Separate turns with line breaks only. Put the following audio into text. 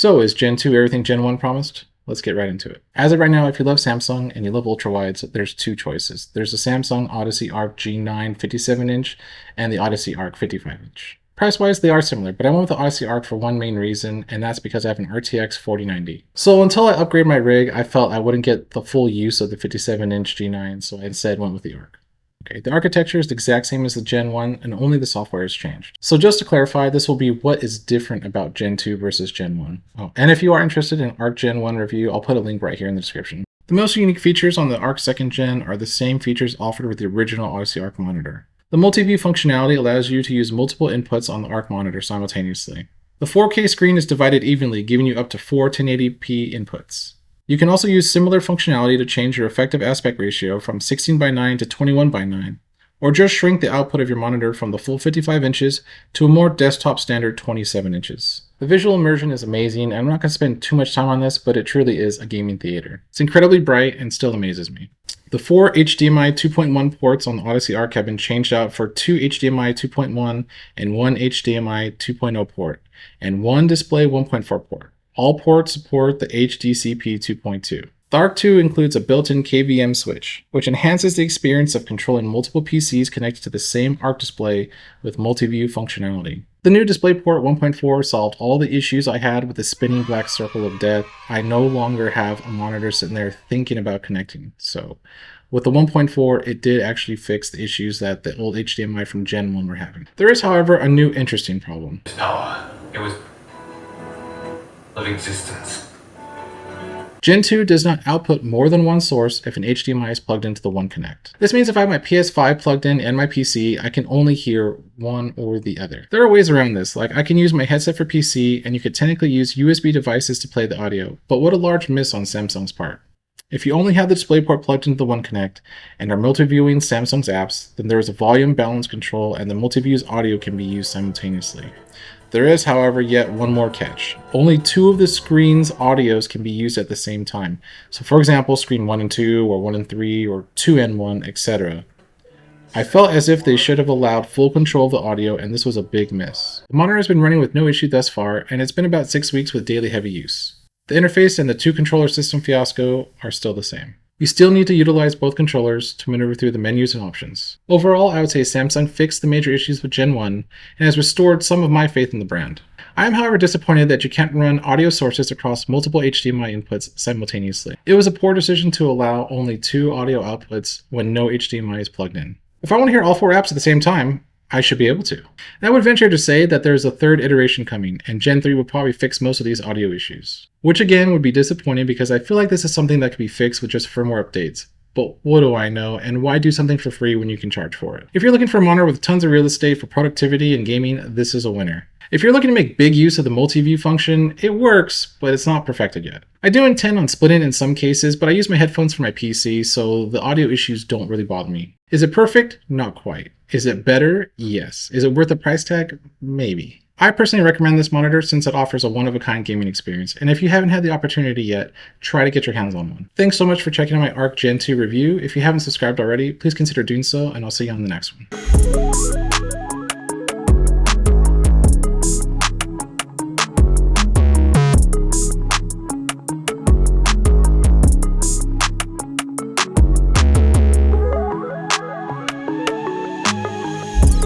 So is Gen 2 everything Gen 1 promised? Let's get right into it. As of right now, if you love Samsung and you love ultrawides, there's two choices. There's the Samsung Odyssey Arc G9 57-inch and the Odyssey Arc 55-inch. Price-wise, they are similar, but I went with the Odyssey Arc for one main reason, and that's because I have an RTX 4090. So until I upgrade my rig, I felt I wouldn't get the full use of the 57-inch G9, so I instead went with the Arc. Okay, the architecture is the exact same as the Gen 1, and only the software has changed. So just to clarify, this will be what is different about Gen 2 versus Gen 1. Oh, and if you are interested in Arc Gen 1 review, I'll put a link right here in the description. The most unique features on the Arc 2nd Gen are the same features offered with the original Odyssey Arc monitor. The multi-view functionality allows you to use multiple inputs on the Arc monitor simultaneously. The 4K screen is divided evenly, giving you up to 4 1080p inputs. You can also use similar functionality to change your effective aspect ratio from 16:9 to 21:9, or just shrink the output of your monitor from the full 55 inches to a more desktop standard 27 inches. The visual immersion is amazing, and I'm not going to spend too much time on this, but it truly is a gaming theater. It's incredibly bright and still amazes me. The 4 HDMI 2.1 ports on the Odyssey Arc have been changed out for 2 HDMI 2.1 and 1 HDMI 2.0 port, and 1 Display 1.4 port. All ports support the HDCP 2.2. The Arc 2 includes a built-in KVM switch, which enhances the experience of controlling multiple PCs connected to the same Arc display with multi-view functionality. The new DisplayPort 1.4 solved all the issues I had with the spinning black circle of death. I no longer have a monitor sitting there thinking about connecting. So with the 1.4, it did actually fix the issues that the old HDMI from Gen 1 were having. There is, however, a new interesting problem.
Power. It was of existence.
Gen 2 does not output more than one source if an HDMI is plugged into the One Connect. This means if I have my PS5 plugged in and my PC, I can only hear one or the other. There are ways around this, like I can use my headset for PC, and you could technically use USB devices to play the audio, but what a large miss on Samsung's part. If you only have the DisplayPort plugged into the One Connect and are multi-viewing Samsung's apps, then there is a volume balance control and the multi-view's audio can be used simultaneously. There is, however, yet one more catch. Only 2 of the screen's audios can be used at the same time. So for example, screen 1 and 2, or 1 and 3, or 2 and 1, etc. I felt as if they should have allowed full control of the audio, and this was a big miss. The monitor has been running with no issue thus far, and it's been about 6 weeks with daily heavy use. The interface and the 2-controller system fiasco are still the same. You still need to utilize both controllers to maneuver through the menus and options. Overall, I would say Samsung fixed the major issues with Gen 1 and has restored some of my faith in the brand. I am, however, disappointed that you can't run audio sources across multiple HDMI inputs simultaneously. It was a poor decision to allow only 2 audio outputs when no HDMI is plugged in. If I want to hear all 4 apps at the same time, I should be able to. And I would venture to say that there's a 3rd iteration coming, and Gen 3 will probably fix most of these audio issues. Which again would be disappointing because I feel like this is something that could be fixed with just firmware updates. But what do I know, and why do something for free when you can charge for it? If you're looking for a monitor with tons of real estate for productivity and gaming, this is a winner. If you're looking to make big use of the multi-view function, it works, but it's not perfected yet. I do intend on splitting in some cases, but I use my headphones for my PC, so the audio issues don't really bother me. Is it perfect? Not quite. Is it better? Yes. Is it worth the price tag? Maybe. I personally recommend this monitor since it offers a one-of-a-kind gaming experience, and if you haven't had the opportunity yet, try to get your hands on one. Thanks so much for checking out my Arc Gen 2 review. If you haven't subscribed already, please consider doing so, and I'll see you on the next one.